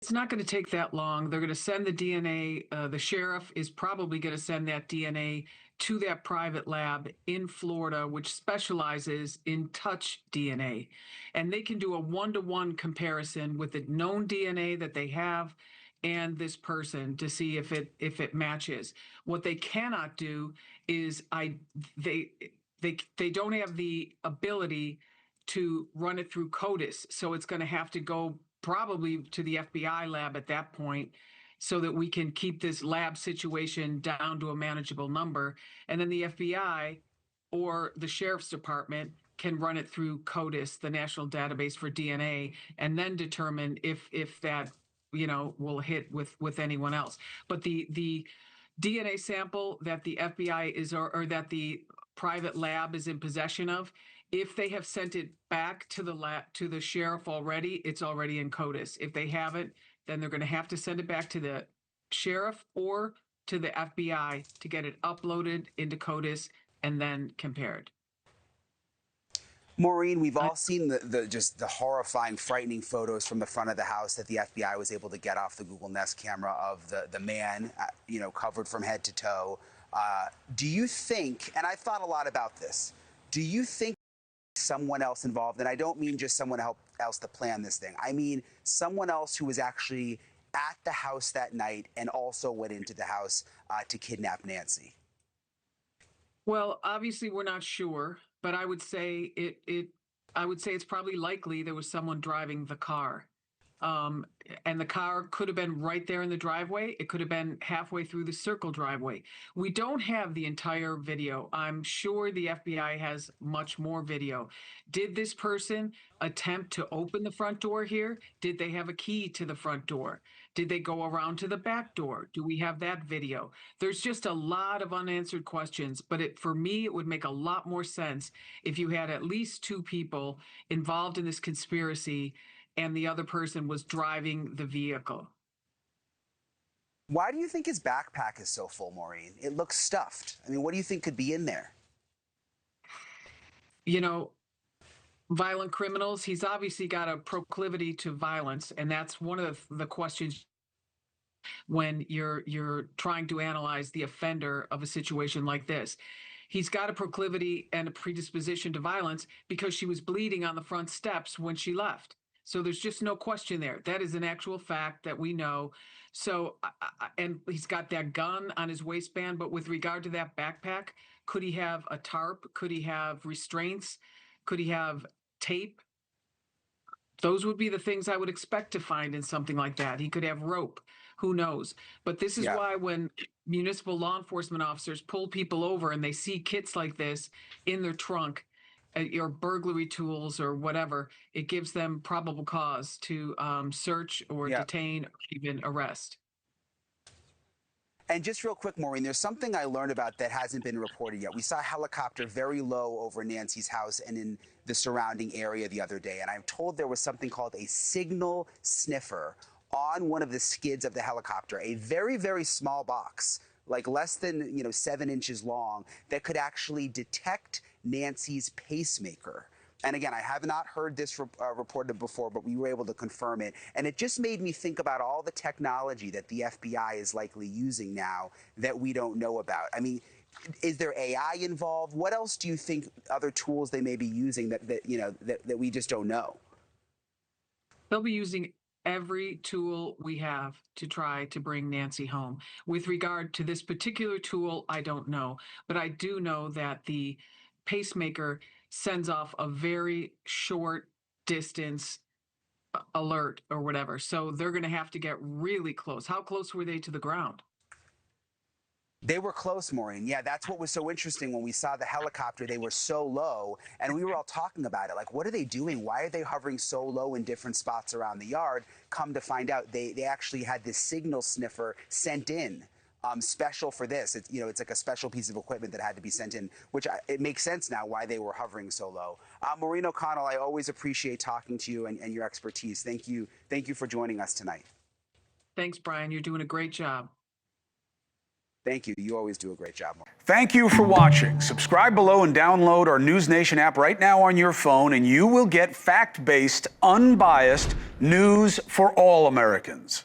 It's not going to take that long. They're going to send the DNA. The sheriff is probably going to send that DNA to that private lab in Florida, which specializes in touch DNA. And they can do a one-to-one comparison with the known DNA that they have and this person to see if it matches. What they cannot do is they don't have the ability to run it through CODIS. So it's going to have to go probably to the FBI lab at that point so that we can keep this lab situation down to a manageable number. And then the FBI or the sheriff's department can run it through CODIS, the National Database for DNA, and then determine if that, will hit with anyone else. But the DNA sample that the FBI is or that the private lab is in possession of, if they have sent it back to the lab to the sheriff already, it's already in CODIS. If they haven't, then they're going to have to send it back to the sheriff or to the FBI to get it uploaded into CODIS and then compared. Maureen, we've all seen the horrifying, frightening photos from the front of the house that the FBI was able to get off the Google Nest camera of the man, covered from head to toe. Do you think, and I've thought a lot about this, do you think someone else involved, and I don't mean just someone else to plan this thing, I mean someone else who was actually at the house that night and also went into the house to kidnap Nancy? Well, obviously we're not sure, but I would say I would say it's probably likely there was someone driving the car. And the car could have been right there in the driveway. It could have been halfway through the circle driveway. We don't have the entire video. I'm sure the FBI has much more video. Did this person attempt to open the front door here? Did they have a key to the front door? Did they go around to the back door? Do we have that video? There's just a lot of unanswered questions, but for me, it would make a lot more sense if you had at least two people involved in this conspiracy and the other person was driving the vehicle. Why do you think his backpack is so full, Maureen? It looks stuffed. I mean, what do you think could be in there? Violent criminals, he's obviously got a proclivity to violence, and that's one of the questions when you're trying to analyze the offender of a situation like this. He's got a proclivity and a predisposition to violence because she was bleeding on the front steps when she left. So there's just no question there. That is an actual fact that we know. So, and he's got that gun on his waistband, but with regard to that backpack, could he have a tarp? Could he have restraints? Could he have tape? Those would be the things I would expect to find in something like that. He could have rope. Who knows? But this is why when municipal law enforcement officers pull people over and they see kits like this in their trunk, or burglary tools or whatever, it gives them probable cause to search or detain or even arrest. And just real quick, Maureen, there's something I learned about that hasn't been reported yet. We saw a helicopter very low over Nancy's house and in the surrounding area the other day, and I'm told there was something called a signal sniffer on one of the skids of the helicopter, a very, very small box, like less than 7 inches long, that could actually detect Nancy's pacemaker. And again, I have not heard this reported before, but we were able to confirm it. And it just made me think about all the technology that the FBI is likely using now that we don't know about. I mean, is there AI involved? What else do you think other tools they may be using that we just don't know? They'll be using every tool we have to try to bring Nancy home. With regard to this particular tool, I don't know. But I do know that the pacemaker sends off a very short distance alert or whatever. So they're going to have to get really close. How close were they to the ground? They were close, Maureen. Yeah, that's what was so interesting when we saw the helicopter. They were so low, and we were all talking about it. Like, what are they doing? Why are they hovering so low in different spots around the yard? Come to find out, they actually had this signal sniffer sent in, special for this. It's it's like a special piece of equipment that had to be sent in, which it makes sense now why they were hovering so low. Maureen O'Connell, I always appreciate talking to you and your expertise. Thank you for joining us tonight. Thanks, Brian. You're doing a great job. Thank you. You always do a great job. Thank you for watching. Subscribe below and download our NewsNation app right now on your phone, and you will get fact-based, unbiased news for all Americans.